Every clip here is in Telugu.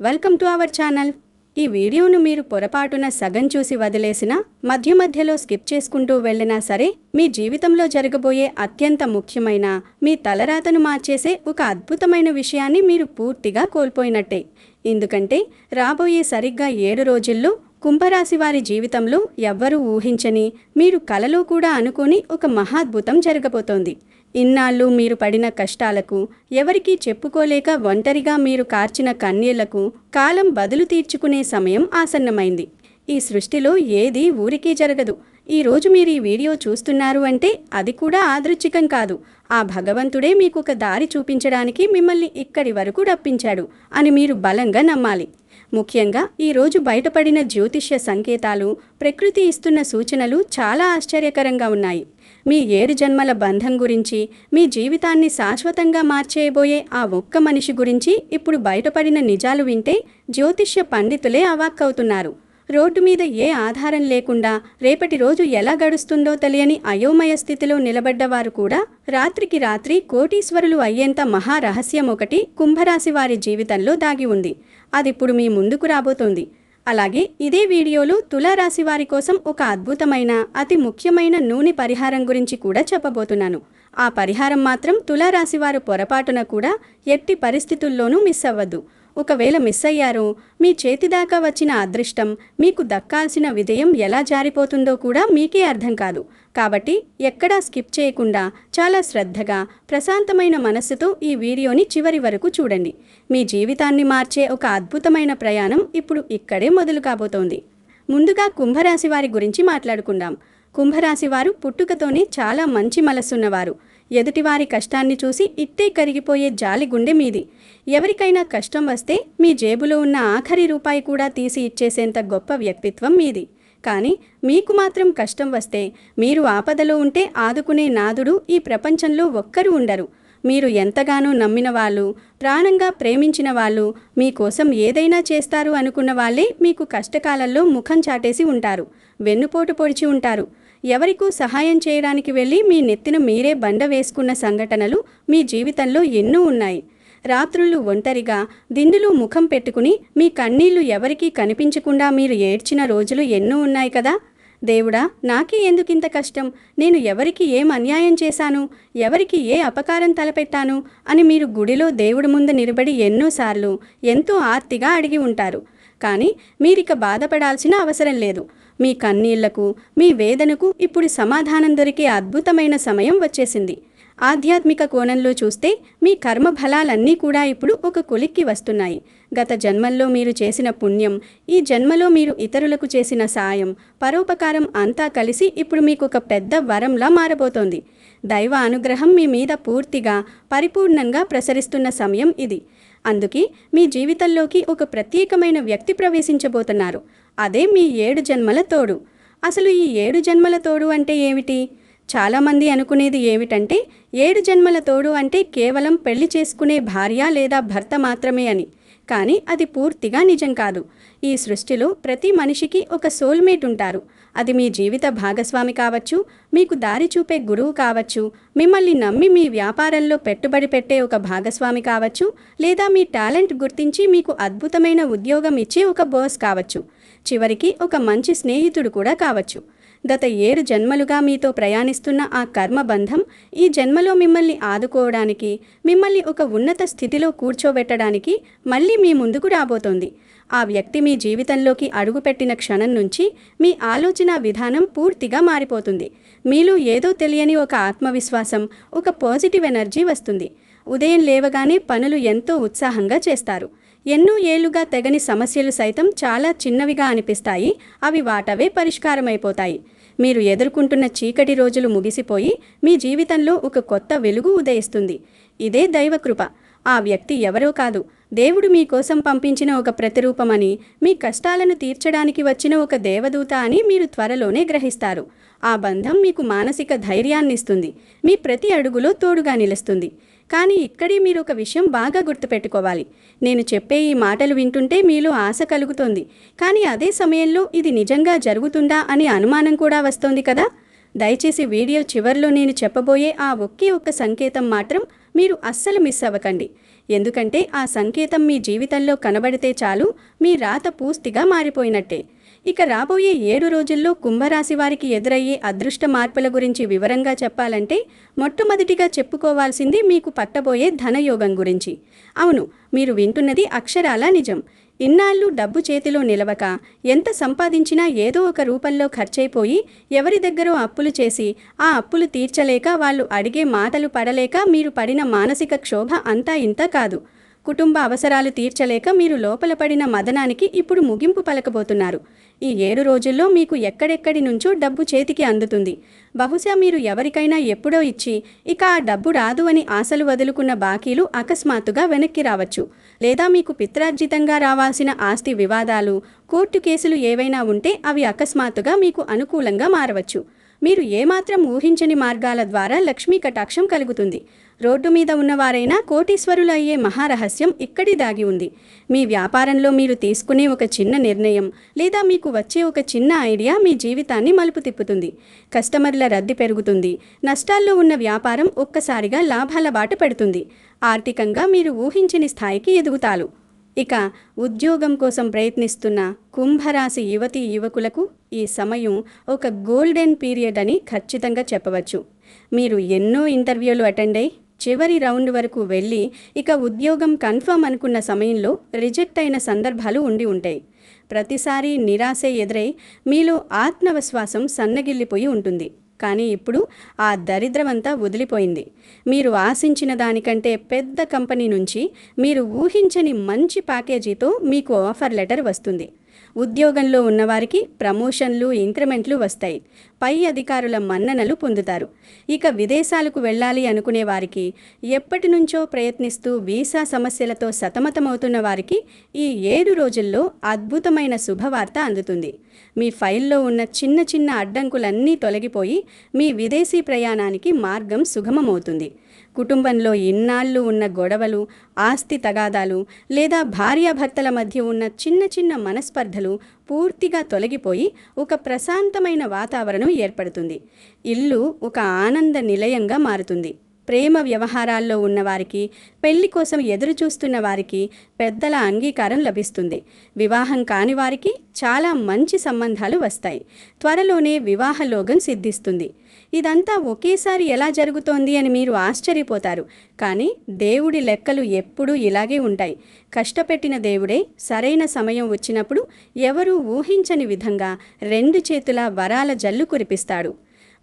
Welcome to our channel. ఈ వీడియోను మీరు పొరపాటున సగం చూసి వదిలేసినా, మధ్య మధ్యలో స్కిప్ చేసుకుంటూ వెళ్ళినా సరే, మీ జీవితంలో జరగబోయే అత్యంత ముఖ్యమైన, మీ తలరాతను మార్చేసే ఒక అద్భుతమైన విషయాన్ని మీరు పూర్తిగా కోల్పోయినట్టే. ఎందుకంటే రాబోయే సరిగ్గా 7 రోజుల్లో కుంభరాశి వారి జీవితంలో ఎవ్వరూ ఊహించని, మీరు కలలో కూడా అనుకోని ఒక మహాద్భుతం జరగబోతోంది. ఇన్నాళ్ళు మీరు పడిన కష్టాలకు, ఎవరికీ చెప్పుకోలేక ఒంటరిగా మీరు కార్చిన కన్నీళ్లకు కాలం బదులు తీర్చుకునే సమయం ఆసన్నమైంది. ఈ సృష్టిలో ఏదీ ఊరికే జరగదు. ఈరోజు మీరు ఈ వీడియో చూస్తున్నారు అంటే అది కూడా యాదృచ్ఛికం కాదు. ఆ భగవంతుడే మీకు ఒక దారి చూపించడానికి మిమ్మల్ని ఇక్కడి వరకు రప్పించాడు అని మీరు బలంగా నమ్మాలి. ముఖ్యంగా ఈరోజు బయటపడిన జ్యోతిష్య సంకేతాలు, ప్రకృతి ఇస్తున్న సూచనలు చాలా ఆశ్చర్యకరంగా ఉన్నాయి. మీ 7 జన్మల బంధం గురించి, మీ జీవితాన్ని శాశ్వతంగా మార్చేయబోయే ఆ ఒక్క మనిషి గురించి ఇప్పుడు బయటపడిన నిజాలు వింటే జ్యోతిష్య పండితులే అవాక్కవుతున్నారు. రోడ్డు మీద ఏ ఆధారం లేకుండా రేపటి రోజు ఎలా గడుస్తుందో తెలియని అయోమయ స్థితిలో నిలబడ్డవారు కూడా రాత్రికి రాత్రి కోటీశ్వరులు అయ్యేంత మహారహస్యం ఒకటి కుంభరాశి వారి జీవితంలో దాగి ఉంది. అదిప్పుడు మీ ముందుకు రాబోతోంది. అలాగే ఇదే వీడియోలో తులారాశి వారి కోసం ఒక అద్భుతమైన, అతి ముఖ్యమైన నూనె పరిహారం గురించి కూడా చెప్పబోతున్నాను. ఆ పరిహారం మాత్రం తులారాశి వారు పొరపాటున కూడా ఎట్టి పరిస్థితుల్లోనూ మిస్ అవ్వద్దు. ఒకవేళ మిస్ అయ్యారో మీ చేతిదాకా వచ్చిన అదృష్టం, మీకు దక్కాల్సిన విజయం ఎలా జారిపోతుందో కూడా మీకే అర్థం కాదు. కాబట్టి ఎక్కడా స్కిప్ చేయకుండా చాలా శ్రద్ధగా, ప్రశాంతమైన మనస్సుతో ఈ వీడియోని చివరి వరకు చూడండి. మీ జీవితాన్ని మార్చే ఒక అద్భుతమైన ప్రయాణం ఇప్పుడు ఇక్కడే మొదలు కాబోతోంది. ముందుగా కుంభరాశి వారి గురించి మాట్లాడుకుందాం. కుంభరాశి వారు పుట్టుకతోనే చాలా మంచి మనసున్నవారు. ఎదుటివారి కష్టాన్ని చూసి ఇట్టే కరిగిపోయే జాలి గుండె మీది. ఎవరికైనా కష్టం వస్తే మీ జేబులో ఉన్న ఆఖరి రూపాయి కూడా తీసి ఇచ్చేసేంత గొప్ప వ్యక్తిత్వం మీది. కానీ మీకు మాత్రం కష్టం వస్తే, మీరు ఆపదలో ఉంటే ఆదుకునే నాదుడు ఈ ప్రపంచంలో ఒక్కరూ ఉండరు. మీరు ఎంతగానో నమ్మిన వాళ్ళు, ప్రాణంగా ప్రేమించిన వాళ్ళు, మీకోసం ఏదైనా చేస్తారు అనుకున్న వాళ్ళే మీకు కష్టకాలంలో ముఖం చాటేసి ఉంటారు, వెన్నుపోటు పొడిచి ఉంటారు. ఎవరికూ సహాయం చేయడానికి వెళ్ళి మీ నెత్తిన మీరే బండ వేసుకున్న సంఘటనలు మీ జీవితంలో ఎన్నో ఉన్నాయి. రాత్రుళ్ళు ఒంటరిగా దిండులో ముఖం పెట్టుకుని మీ కన్నీళ్లు ఎవరికీ కనిపించకుండా మీరు ఏడ్చిన రోజులు ఎన్నో ఉన్నాయి కదా. దేవుడా, నాకే ఎందుకింత కష్టం? నేను ఎవరికి ఏం అన్యాయం చేశాను? ఎవరికి ఏ అపకారం తలపెట్టాను అని మీరు గుడిలో దేవుడి ముందు నిలబడి ఎన్నోసార్లు ఎంతో ఆర్తిగా అడిగి ఉంటారు. కానీ మీరిక బాధపడాల్సిన అవసరం లేదు. మీ కన్నీళ్లకు, మీ వేదనకు ఇప్పుడు సమాధానం దొరికే అద్భుతమైన సమయం వచ్చేసింది. ఆధ్యాత్మిక కోణంలో చూస్తే మీ కర్మ ఫలాలన్నీ కూడా ఇప్పుడు ఒక కొలిక్కి వస్తున్నాయి. గత జన్మల్లో మీరు చేసిన పుణ్యం, ఈ జన్మలో మీరు ఇతరులకు చేసిన సాయం, పరోపకారం అంతా కలిసి ఇప్పుడు మీకు ఒక పెద్ద వరంలా మారబోతోంది. దైవ అనుగ్రహం మీ మీద పూర్తిగా, పరిపూర్ణంగా ప్రసరిస్తున్న సమయం ఇది. అందుకే మీ జీవితంలోకి ఒక ప్రత్యేకమైన వ్యక్తి ప్రవేశించబోతున్నారు. అదే మీ 7 జన్మల తోడు. అసలు ఈ 7 జన్మల తోడు అంటే ఏమిటి? చాలామంది అనుకునేది ఏమిటంటే 7 జన్మల తోడు అంటే కేవలం పెళ్లి చేసుకునే భార్య లేదా భర్త మాత్రమే అని. కానీ అది పూర్తిగా నిజం కాదు. ఈ సృష్టిలో ప్రతి మనిషికి ఒక సోల్మేట్ ఉంటారు. అది మీ జీవిత భాగస్వామి కావచ్చు, మీకు దారి చూపే గురువు కావచ్చు, మిమ్మల్ని నమ్మి మీ వ్యాపారంలో పెట్టుబడి పెట్టే ఒక భాగస్వామి కావచ్చు, లేదా మీ టాలెంట్ గుర్తించి మీకు అద్భుతమైన ఉద్యోగం ఇచ్చే ఒక బాస్ కావచ్చు, చివరికి ఒక మంచి స్నేహితుడు కూడా కావచ్చు. గత 7 జన్మలుగా మీతో ప్రయాణిస్తున్న ఆ కర్మబంధం ఈ జన్మలో మిమ్మల్ని ఆదుకోవడానికి, మిమ్మల్ని ఒక ఉన్నత స్థితిలో కూర్చోబెట్టడానికి మళ్ళీ మీ ముందుకు రాబోతోంది. ఆ వ్యక్తి మీ జీవితంలోకి అడుగుపెట్టిన క్షణం నుంచి మీ ఆలోచన విధానం పూర్తిగా మారిపోతుంది. మీలో ఏదో తెలియని ఒక ఆత్మవిశ్వాసం, ఒక పాజిటివ్ ఎనర్జీ వస్తుంది. ఉదయం లేవగానే పనులు ఎంతో ఉత్సాహంగా చేస్తారు. ఎన్నో ఏళ్లుగా తెగని సమస్యలు సైతం చాలా చిన్నవిగా అనిపిస్తాయి. అవి వాటవే పరిష్కారమైపోతాయి. మీరు ఎదుర్కొంటున్న చీకటి రోజులు ముగిసిపోయి మీ జీవితంలో ఒక కొత్త వెలుగు ఉదయిస్తుంది. ఇదే దైవకృప. ఆ వ్యక్తి ఎవరో కాదు, దేవుడు మీకోసం పంపించిన ఒక ప్రతిరూపమని, మీ కష్టాలను తీర్చడానికి వచ్చిన ఒక దేవదూత అని మీరు త్వరలోనే గ్రహిస్తారు. ఆ బంధం మీకు మానసిక ధైర్యాన్నిస్తుంది, మీ ప్రతి అడుగులో తోడుగా నిలుస్తుంది. కానీ ఇక్కడే మీరు ఒక విషయం బాగా గుర్తుపెట్టుకోవాలి. నేను చెప్పే ఈ మాటలు వింటుంటే మీలో ఆశ కలుగుతోంది, కానీ అదే సమయంలో ఇది నిజంగా జరుగుతుందా అని అనుమానం కూడా వస్తోంది కదా. దయచేసి వీడియో చివర్లో నేను చెప్పబోయే ఆ ఒకే ఒక్క సంకేతం మాత్రం మీరు అస్సలు మిస్ అవ్వకండి. ఎందుకంటే ఆ సంకేతం మీ జీవితంలో కనబడితే చాలు, మీ రాత పూర్తిగా మారిపోయినట్టే. ఇక రాబోయే 7 రోజుల్లో కుంభరాశి వారికి ఎదురయ్యే అదృష్ట మార్పుల గురించి వివరంగా చెప్పాలంటే మొట్టమొదటిగా చెప్పుకోవాల్సింది మీకు పట్టబోయే ధనయోగం గురించి. అవును, మీరు వింటున్నది అక్షరాలా నిజం. ఇన్నాళ్ళు డబ్బు చేతిలో నిలవక, ఎంత సంపాదించినా ఏదో ఒక రూపంలో ఖర్చయిపోయి, ఎవరి దగ్గరో అప్పులు చేసి, ఆ అప్పులు తీర్చలేక, వాళ్ళు అడిగే మాటలు పడలేక మీరు పడిన మానసిక క్షోభ అంతా ఇంత కాదు. కుటుంబ అవసరాలు తీర్చలేక మీరు లోపల పడిన మదనానికి ఇప్పుడు ముగింపు పలకబోతున్నారు. ఈ 7 రోజుల్లో మీకు ఎక్కడెక్కడి నుంచో డబ్బు చేతికి అందుతుంది. బహుశా మీరు ఎవరికైనా ఎప్పుడో ఇచ్చి ఇక ఆ డబ్బు రాదు అని ఆశలు వదులుకున్న బాకీలు అకస్మాత్తుగా వెనక్కి రావచ్చు. లేదా మీకు పిత్రార్జితంగా రావాల్సిన ఆస్తి వివాదాలు, కోర్టు కేసులు ఏవైనా ఉంటే అవి అకస్మాత్తుగా మీకు అనుకూలంగా మారవచ్చు. మీరు ఏమాత్రం ఊహించని మార్గాల ద్వారా లక్ష్మీ కటాక్షం కలుగుతుంది. రోడ్డు మీద ఉన్నవారైనా కోటీశ్వరులు అయ్యే మహారహస్యం ఇక్కడి దాగి ఉంది. మీ వ్యాపారంలో మీరు తీసుకునే ఒక చిన్న నిర్ణయం లేదా మీకు వచ్చే ఒక చిన్న ఐడియా మీ జీవితాన్ని మలుపు తిప్పుతుంది. కస్టమర్ల రద్దీ పెరుగుతుంది. నష్టాల్లో ఉన్న వ్యాపారం ఒక్కసారిగా లాభాల బాట పెడుతుంది. ఆర్థికంగా మీరు ఊహించని స్థాయికి ఎదుగుతారు. ఇక ఉద్యోగం కోసం ప్రయత్నిస్తున్న కుంభరాశి యువతీ యువకులకు ఈ సమయం ఒక గోల్డెన్ పీరియడ్ అని ఖచ్చితంగా చెప్పవచ్చు. మీరు ఎన్నో ఇంటర్వ్యూలు అటెండ్ అయ్యి చివరి రౌండ్ వరకు వెళ్ళి ఇక ఉద్యోగం కన్ఫర్మ్ అనుకున్న సమయంలో రిజెక్ట్ అయిన సందర్భాలు ఉండి ఉంటాయి. ప్రతిసారి నిరాశే ఎదురై మీలో ఆత్మవిశ్వాసం సన్నగిల్లిపోయి ఉంటుంది. కానీ ఇప్పుడు ఆ దరిద్రమంతా వదిలిపోయింది. మీరు ఆశించిన దానికంటే పెద్ద కంపెనీ నుంచి మీరు ఊహించని మంచి ప్యాకేజీతో మీకు ఆఫర్ లెటర్ వస్తుంది. ఉద్యోగంలో ఉన్నవారికి ప్రమోషన్లు, ఇంక్రిమెంట్లు వస్తాయి. పై అధికారుల మన్ననలు పొందుతారు. ఇక విదేశాలకు వెళ్ళాలి అనుకునే వారికి, ఎప్పటి నుంచో ప్రయత్నిస్తూ వీసా సమస్యలతో సతమతమవుతున్న వారికి ఈ 7 రోజుల్లో అద్భుతమైన శుభవార్త అందుతుంది. మీ ఫైల్లో ఉన్న చిన్న చిన్న అడ్డంకులన్నీ తొలగిపోయి మీ విదేశీ ప్రయాణానికి మార్గం సుగమమవుతుంది. కుటుంబంలో ఇన్నాళ్ళు ఉన్న గొడవలు, ఆస్తి తగాదాలు లేదా భార్యాభర్తల మధ్య ఉన్న చిన్న చిన్న మనస్పర్ధలు పూర్తిగా తొలగిపోయి ఒక ప్రశాంతమైన వాతావరణం ఏర్పడుతుంది. ఇల్లు ఒక ఆనంద నిలయంగా మారుతుంది. ప్రేమ వ్యవహారాల్లో ఉన్నవారికి, పెళ్లి కోసం ఎదురు చూస్తున్న వారికి పెద్దల అంగీకారం లభిస్తుంది. వివాహం కాని వారికి చాలా మంచి సంబంధాలు వస్తాయి. త్వరలోనే వివాహలోగం సిద్ధిస్తుంది. ఇదంతా ఒకేసారి ఎలా జరుగుతోంది అని మీరు ఆశ్చర్యపోతారు. కానీ దేవుడి లెక్కలు ఎప్పుడూ ఇలాగే ఉంటాయి. కష్టపెట్టిన దేవుడే సరైన సమయం వచ్చినప్పుడు ఎవరూ ఊహించని విధంగా 2 చేతుల వరాల జల్లు కురిపిస్తాడు.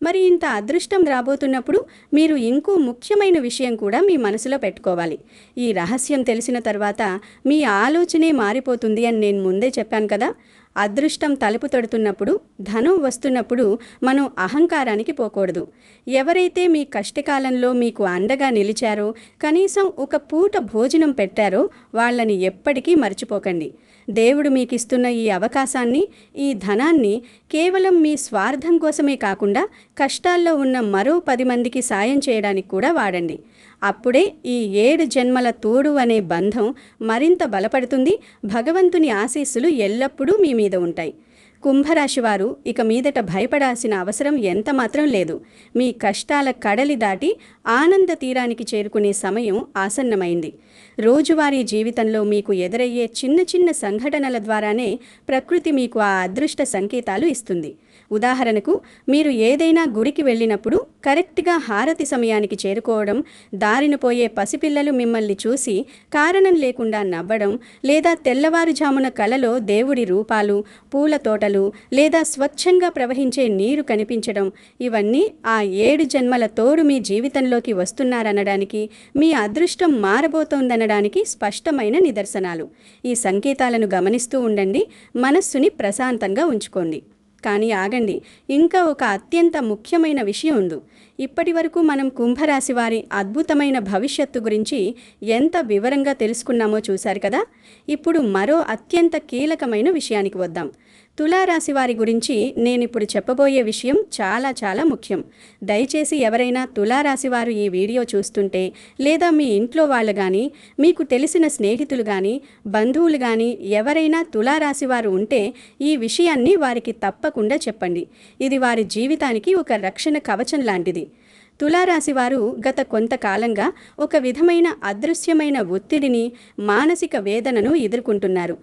మరి ఇంత అదృష్టం రాబోతున్నప్పుడు మీరు ఇంకో ముఖ్యమైన విషయం కూడా మీ మనసులో పెట్టుకోవాలి. ఈ రహస్యం తెలిసిన తర్వాత మీ ఆలోచనే మారిపోతుంది అని నేను ముందే చెప్పాను కదా. అదృష్టం తలుపు తడుతున్నప్పుడు, ధనం వస్తున్నప్పుడు మనం అహంకారానికి పోకూడదు. ఎవరైతే మీ కష్టకాలంలో మీకు అండగా నిలిచారో, కనీసం ఒక పూట భోజనం పెట్టారో వాళ్ళని ఎప్పటికీ మర్చిపోకండి. దేవుడు మీకిస్తున్న ఈ అవకాశాన్ని, ఈ ధనాన్ని కేవలం మీ స్వార్థం కోసమే కాకుండా కష్టాల్లో ఉన్న మరో 10 మందికి సాయం చేయడానికి కూడా వాడండి. అప్పుడే ఈ 7 జన్మల తోడు అనే బంధం మరింత బలపడుతుంది. భగవంతుని ఆశీస్సులు ఎల్లప్పుడూ మీ మీద ఉంటాయి. కుంభరాశి వారు ఇక మీదట భయపడాల్సిన అవసరం ఎంత మాత్రం లేదు. మీ కష్టాల కడలి దాటి ఆనంద తీరానికి చేరుకునే సమయం ఆసన్నమైంది. రోజువారీ జీవితంలో మీకు ఎదురయ్యే చిన్న చిన్న సంఘటనల ద్వారానే ప్రకృతి మీకు ఆ అదృష్ట సంకేతాలు ఇస్తుంది. ఉదాహరణకు, మీరు ఏదైనా గుడికి వెళ్ళినప్పుడు కరెక్ట్గా హారతి సమయానికి చేరుకోవడం, దారిన పోయే పసిపిల్లలు మిమ్మల్ని చూసి కారణం లేకుండా నవ్వడం, లేదా తెల్లవారుజామున కలలో దేవుడి రూపాలు, పూల తోటలు లేదా స్వచ్ఛంగా ప్రవహించే నీరు కనిపించడం, ఇవన్నీ ఆ 7 జన్మల తోడు మీ జీవితంలోకి వస్తున్నారనడానికి, మీ అదృష్టం మారబోతోందనడానికి స్పష్టమైన నిదర్శనాలు. ఈ సంకేతాలను గమనిస్తూ ఉండండి. మనస్సుని ప్రశాంతంగా ఉంచుకోండి. కానీ ఆగండి, ఇంకా ఒక అత్యంత ముఖ్యమైన విషయం ఉంది. ఇప్పటి వరకు మనం కుంభరాశి వారి అద్భుతమైన భవిష్యత్తు గురించి ఎంత వివరంగా తెలుసుకున్నామో చూశారు కదా. ఇప్పుడు మరో అత్యంత కీలకమైన విషయానికి వద్దాం. తులారాశి వారి గురించి నేనిప్పుడు చెప్పబోయే విషయం చాలా చాలా ముఖ్యం. దయచేసి ఎవరైనా తులారాశి వారు ఈ వీడియో చూస్తుంటే, లేదా మీ ఇంట్లో వాళ్ళు కానీ, మీకు తెలిసిన స్నేహితులు కానీ, బంధువులు కానీ ఎవరైనా తులారాశి వారు ఉంటే ఈ విషయాన్ని వారికి తప్పకుండా చెప్పండి. ఇది వారి జీవితానికి ఒక రక్షణ కవచం లాంటిది. తులారాశివారు గత కొంతకాలంగా ఒక విధమైన అదృశ్యమైన ఒత్తిడిని, మానసిక వేదనను ఎదుర్కొంటున్నారు.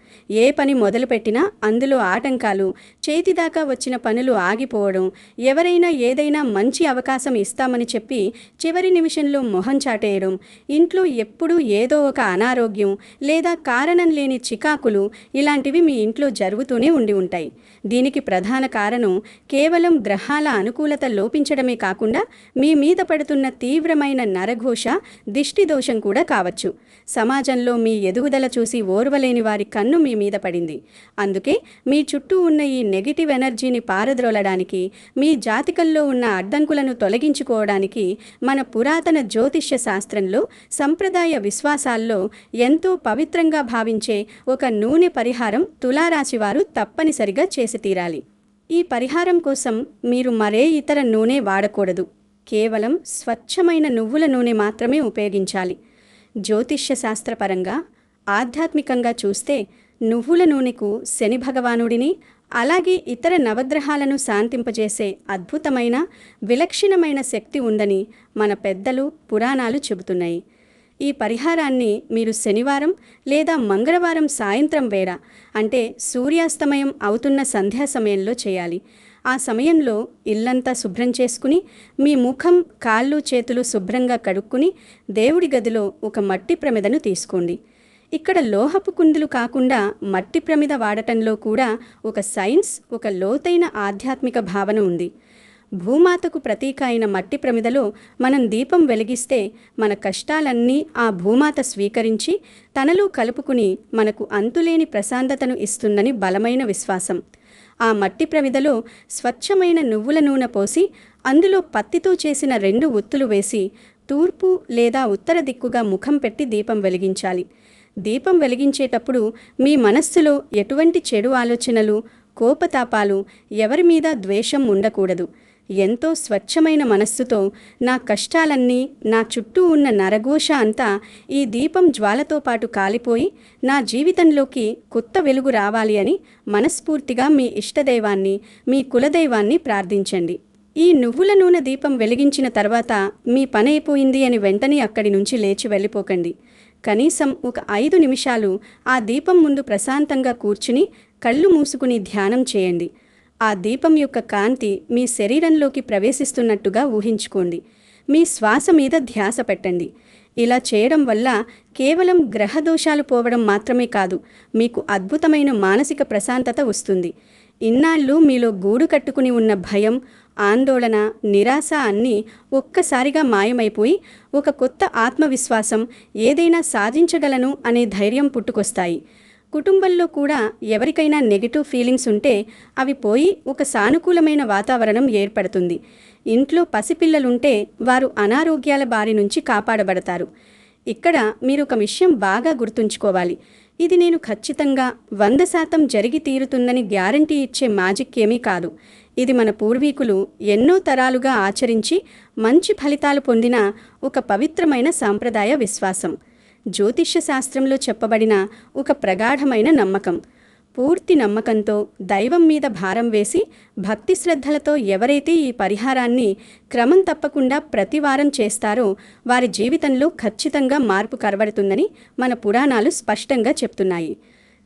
ఏ పని మొదలుపెట్టినా అందులో ఆటంకాలు, చేతిదాకా వచ్చిన పనులు ఆగిపోవడం, ఎవరైనా ఏదైనా మంచి అవకాశం ఇస్తామని చెప్పి చివరి నిమిషంలో మొహం చాటేయడం, ఇంట్లో ఎప్పుడూ ఏదో ఒక అనారోగ్యం లేదా కారణం లేని చికాకులు ఇలాంటివి మీ ఇంట్లో జరుగుతూనే ఉండి ఉంటాయి. దీనికి ప్రధాన కారణం కేవలం గ్రహాల అనుకూలత లోపించడమే కాకుండా మీ మీద పడుతున్న తీవ్రమైన నరఘోష, దిష్టి దోషం కూడా కావచ్చు. సమాజంలో మీ ఎదుగుదల చూసి ఓర్వలేని వారి కన్ను మీ మీద పడింది. అందుకే మీ చుట్టూ ఉన్న ఈ నెగిటివ్ ఎనర్జీని పారద్రోలడానికి, మీ జాతకంలో ఉన్న అడ్డంకులను తొలగించుకోవడానికి మన పురాతన జ్యోతిష్య శాస్త్రంలో, సంప్రదాయ విశ్వాసాల్లో ఎంతో పవిత్రంగా భావించే ఒక నూనె పరిహారం తులారాశి వారు తప్పనిసరిగా చేసి తీరాలి. ఈ పరిహారం కోసం మీరు మరే ఇతర నూనె వాడకూడదు. కేవలం స్వచ్ఛమైన నువ్వుల నూనె మాత్రమే ఉపయోగించాలి. జ్యోతిష్య శాస్త్రపరంగా, ఆధ్యాత్మికంగా చూస్తే నువ్వుల నూనెకు శని భగవానుడిని, అలాగే ఇతర నవగ్రహాలను శాంతింపజేసే అద్భుతమైన, విలక్షణమైన శక్తి ఉందని మన పెద్దలు, పురాణాలు చెబుతున్నాయి. ఈ పరిహారాన్ని మీరు శనివారం లేదా మంగళవారం సాయంత్రం వేళ, అంటే సూర్యాస్తమయం అవుతున్న సంధ్యా సమయంలో చేయాలి. ఆ సమయంలో ఇల్లంతా శుభ్రం చేసుకుని, మీ ముఖం, కాళ్ళు, చేతులు శుభ్రంగా కడుక్కుని దేవుడి గదిలో ఒక మట్టి ప్రమిదను తీసుకోండి. ఇక్కడ లోహపు కుందులు కాకుండా మట్టి ప్రమిద వాడటంలో కూడా ఒక సైన్స్, ఒక లోతైన ఆధ్యాత్మిక భావన ఉంది. భూమాతకు ప్రతీక అయిన మట్టి ప్రమిదలో మనం దీపం వెలిగిస్తే మన కష్టాలన్నీ ఆ భూమాత స్వీకరించి తనలో కలుపుకుని మనకు అంతులేని ప్రశాంతతను ఇస్తుందని బలమైన విశ్వాసం. ఆ మట్టి ప్రమిదలో స్వచ్ఛమైన నువ్వుల నూనె పోసి అందులో పత్తితో చేసిన 2 ఒత్తులు వేసి తూర్పు లేదా ఉత్తర దిక్కుగా ముఖం పెట్టి దీపం వెలిగించాలి. దీపం వెలిగించేటప్పుడు మీ మనస్సులో ఎటువంటి చెడు ఆలోచనలు, కోపతాపాలు, ఎవరి మీద ద్వేషం ఉండకూడదు. ఎంతో స్వచ్ఛమైన మనస్సుతో నా కష్టాలన్నీ, నా చుట్టూ ఉన్న నరఘోష అంతా ఈ దీపం జ్వాలతో పాటు కాలిపోయి నా జీవితంలోకి కొత్త వెలుగు రావాలి అని మనస్ఫూర్తిగా మీ ఇష్టదైవాన్ని, మీ కులదైవాన్ని ప్రార్థించండి. ఈ నువ్వుల నూనె దీపం వెలిగించిన తర్వాత మీ పని అయిపోయింది అని వెంటనే అక్కడి నుంచి లేచి వెళ్ళిపోకండి. కనీసం ఒక 5 నిమిషాలు ఆ దీపం ముందు ప్రశాంతంగా కూర్చుని కళ్ళు మూసుకుని ధ్యానం చేయండి. ఆ దీపం యొక్క కాంతి మీ శరీరంలోకి ప్రవేశిస్తున్నట్టుగా ఊహించుకోండి. మీ శ్వాస మీద ధ్యాస పెట్టండి. ఇలా చేయడం వల్ల కేవలం గ్రహ దోషాలు పోవడం మాత్రమే కాదు, మీకు అద్భుతమైన మానసిక ప్రశాంతత వస్తుంది. ఇన్నాళ్ళు మీలో గూడు కట్టుకుని ఉన్న భయం, ఆందోళన, నిరాశ అన్నీ ఒక్కసారిగా మాయమైపోయి ఒక కొత్త ఆత్మవిశ్వాసం, ఏదైనా సాధించగలను అనే ధైర్యం పుట్టుకొస్తాయి. కుటుంబంలో కూడా ఎవరికైనా నెగిటివ్ ఫీలింగ్స్ ఉంటే అవి పోయి ఒక సానుకూలమైన వాతావరణం ఏర్పడుతుంది. ఇంట్లో పసిపిల్లలుంటే వారు అనారోగ్యాల బారి నుంచి కాపాడబడతారు. ఇక్కడ మీరు ఒక విషయం బాగా గుర్తుంచుకోవాలి. ఇది నేను ఖచ్చితంగా 100% జరిగి తీరుతుందని గ్యారంటీ ఇచ్చే మ్యాజిక్ ఏమీ కాదు. ఇది మన పూర్వీకులు ఎన్నో తరాలుగా ఆచరించి మంచి ఫలితాలు పొందిన ఒక పవిత్రమైన సాంప్రదాయ విశ్వాసం. జ్యోతిష్య శాస్త్రంలో చెప్పబడిన ఒక ప్రగాఢమైన నమ్మకం. పూర్తి నమ్మకంతో, దైవం మీద భారం వేసి, భక్తి శ్రద్ధలతో ఎవరైతే ఈ పరిహారాన్ని క్రమం తప్పకుండా ప్రతివారం చేస్తారో వారి జీవితంలో ఖచ్చితంగా మార్పు కనబడుతుందని మన పురాణాలు స్పష్టంగా చెప్తున్నాయి.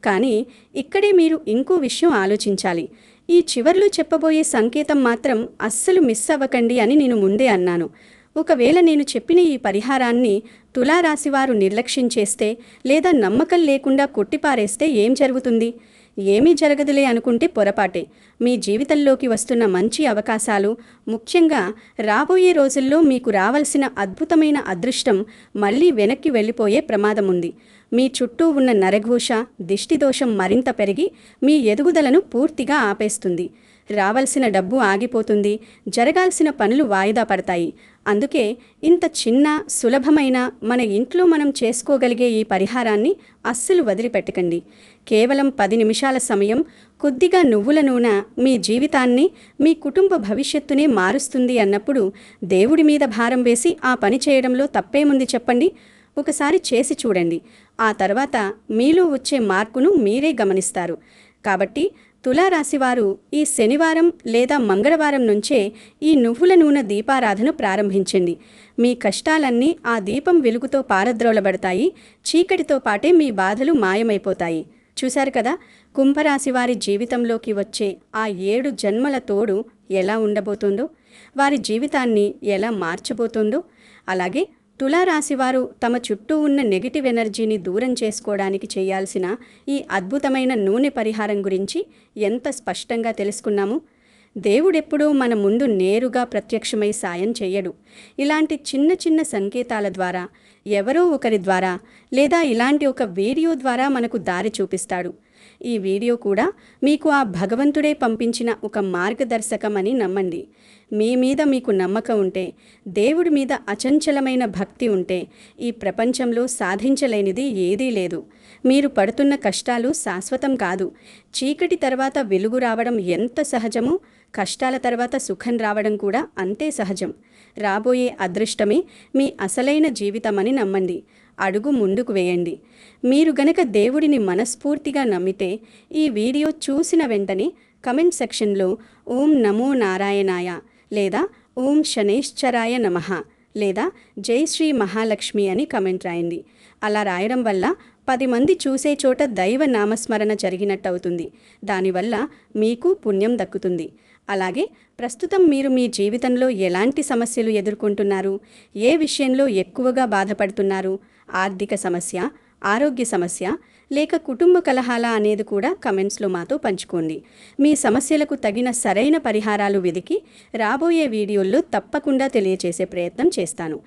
కానీ ఇక్కడే మీరు ఇంకో విషయం ఆలోచించాలి. ఈ చివర్లో చెప్పబోయే సంకేతం మాత్రం అస్సలు మిస్ అవ్వకండి అని నేను ముందే అన్నాను. ఒకవేళ నేను చెప్పిన ఈ పరిహారాన్ని తులారాశివారు నిర్లక్ష్యం చేస్తే లేదా నమ్మకం లేకుండా కొట్టిపారేస్తే ఏం జరుగుతుంది? ఏమీ జరగదులే అనుకుంటే పొరపాటే. మీ జీవితంలోకి వస్తున్న మంచి అవకాశాలు, ముఖ్యంగా రాబోయే రోజుల్లో మీకు రావాల్సిన అద్భుతమైన అదృష్టం మళ్ళీ వెనక్కి వెళ్ళిపోయే ప్రమాదం ఉంది. మీ చుట్టూ ఉన్న నరఘోష, దిష్టి దోషం మరింత పెరిగి మీ ఎదుగుదలను పూర్తిగా ఆపేస్తుంది. రావాల్సిన డబ్బు ఆగిపోతుంది, జరగాల్సిన పనులు వాయిదా పడతాయి. అందుకే ఇంత చిన్న, సులభమైన, మన ఇంట్లో మనం చేసుకోగలిగే ఈ పరిహారాన్ని అస్సలు వదిలిపెట్టకండి. కేవలం 10 నిమిషాల సమయం, కొద్దిగా నువ్వుల నూనె మీ జీవితాన్ని, మీ కుటుంబ భవిష్యత్తునే మారుస్తుంది అన్నప్పుడు దేవుడి మీద భారం వేసి ఆ పని చేయడంలో తప్పేముంది చెప్పండి? ఒకసారి చేసి చూడండి. ఆ తర్వాత మీలో వచ్చే మార్పును మీరే గమనిస్తారు. కాబట్టి తులారాశివారు ఈ శనివారం లేదా మంగళవారం నుంచే ఈ నువ్వుల నూనె దీపారాధన ప్రారంభించండి. మీ కష్టాలన్నీ ఆ దీపం వెలుగుతో పారద్రోలబడతాయి. చీకటితో పాటే మీ బాధలు మాయమైపోతాయి. చూశారు కదా, కుంభరాశివారి జీవితంలోకి వచ్చే ఆ 7 జన్మల తోడు ఎలా ఉండబోతుందో, వారి జీవితాన్ని ఎలా మార్చబోతుందో, అలాగే తులారాశివారు తమ చుట్టూ ఉన్న నెగిటివ్ ఎనర్జీని దూరం చేసుకోవడానికి చేయాల్సిన ఈ అద్భుతమైన నూనె పరిహారం గురించి ఎంత స్పష్టంగా తెలుసుకున్నాము. దేవుడెప్పుడూ మన ముందు నేరుగా ప్రత్యక్షమై సాయం చెయ్యడు. ఇలాంటి చిన్న చిన్న సంకేతాల ద్వారా, ఎవరో ఒకరి ద్వారా, లేదా ఇలాంటి ఒక వీడియో ద్వారా మనకు దారి చూపిస్తాడు. ఈ వీడియో కూడా మీకు ఆ భగవంతుడే పంపించిన ఒక మార్గదర్శకం అని నమ్మండి. మీ మీద మీకు నమ్మకం ఉంటే, దేవుడి మీద అచంచలమైన భక్తి ఉంటే, ఈ ప్రపంచంలో సాధించలేనిది ఏదీ లేదు. మీరు పడుతున్న కష్టాలు శాశ్వతం కాదు. చీకటి తర్వాత వెలుగు రావడం ఎంత సహజమో, కష్టాల తర్వాత సుఖం రావడం కూడా అంతే సహజం. రాబోయే అదృష్టమే మీ అసలైన జీవితమని నమ్మండి. అడుగు ముందుకు వేయండి. మీరు గనక దేవుడిని మనస్ఫూర్తిగా నమ్మితే, ఈ వీడియో చూసిన వెంటనే కమెంట్ సెక్షన్లో ఓం నమో నారాయణాయ, లేదా ఓం శనేశ్చరాయ నమః, లేదా జై శ్రీ మహాలక్ష్మి అని కమెంట్ రాయండి. అలా రాయడం వల్ల 10 మంది చూసే చోట దైవ నామస్మరణ జరిగినట్టవుతుంది. దానివల్ల మీకు పుణ్యం దక్కుతుంది. అలాగే ప్రస్తుతం మీరు మీ జీవితంలో ఎలాంటి సమస్యలు ఎదుర్కొంటున్నారు, ఏ విషయంలో ఎక్కువగా బాధపడుతున్నారు, ఆర్థిక సమస్య, ఆరోగ్య సమస్య, లేక కుటుంబ కలహాల అనేది కూడా కమెంట్స్లో మాతో పంచుకోండి. మీ సమస్యలకు తగిన సరైన పరిహారాలు వెదికి రాబోయే వీడియోల్లో తప్పకుండా తెలియచేసే ప్రయత్నం చేస్తాను.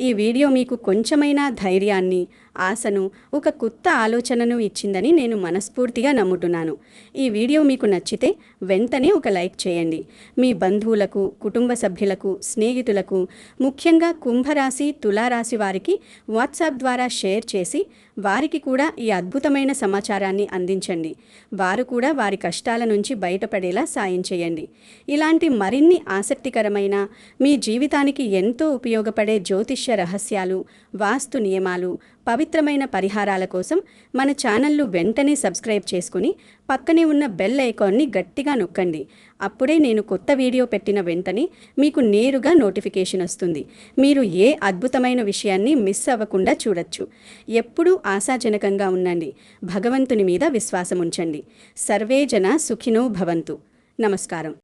ఈ వీడియో మీకు కొంచెమైనా ధైర్యాన్ని, ఆశను, ఒక కొత్త ఆలోచనను ఇచ్చిందని నేను మనస్ఫూర్తిగా నమ్ముతున్నాను. ఈ వీడియో మీకు నచ్చితే వెంటనే ఒక లైక్ చేయండి. మీ బంధువులకు, కుటుంబ సభ్యులకు, స్నేహితులకు, ముఖ్యంగా కుంభరాశి, తులారాశి వారికి వాట్సాప్ ద్వారా షేర్ చేసి వారికి కూడా ఈ అద్భుతమైన సమాచారాన్ని అందించండి. వారు కూడా వారి కష్టాల నుంచి బయటపడేలా సాయం చేయండి. ఇలాంటి మరిన్ని ఆసక్తికరమైన, మీ జీవితానికి ఎంతో ఉపయోగపడే జ్యోతిష్య రహస్యాలు, వాస్తు నియమాలు, పవిత్రమైన పరిహారాల కోసం మన ఛానల్ను వెంటనే సబ్స్క్రైబ్ చేసుకుని పక్కనే ఉన్న బెల్ ఐకాన్ని గట్టిగా నొక్కండి. అప్పుడే నేను కొత్త వీడియో పెట్టిన వెంటనే మీకు నేరుగా నోటిఫికేషన్ వస్తుంది. మీరు ఏ అద్భుతమైన విషయాన్ని మిస్ అవ్వకుండా చూడొచ్చు. ఎప్పుడూ ఆశాజనకంగా ఉండండి. భగవంతుని మీద విశ్వాసం ఉంచండి. సర్వే జన సుఖినో భవంతు. నమస్కారం.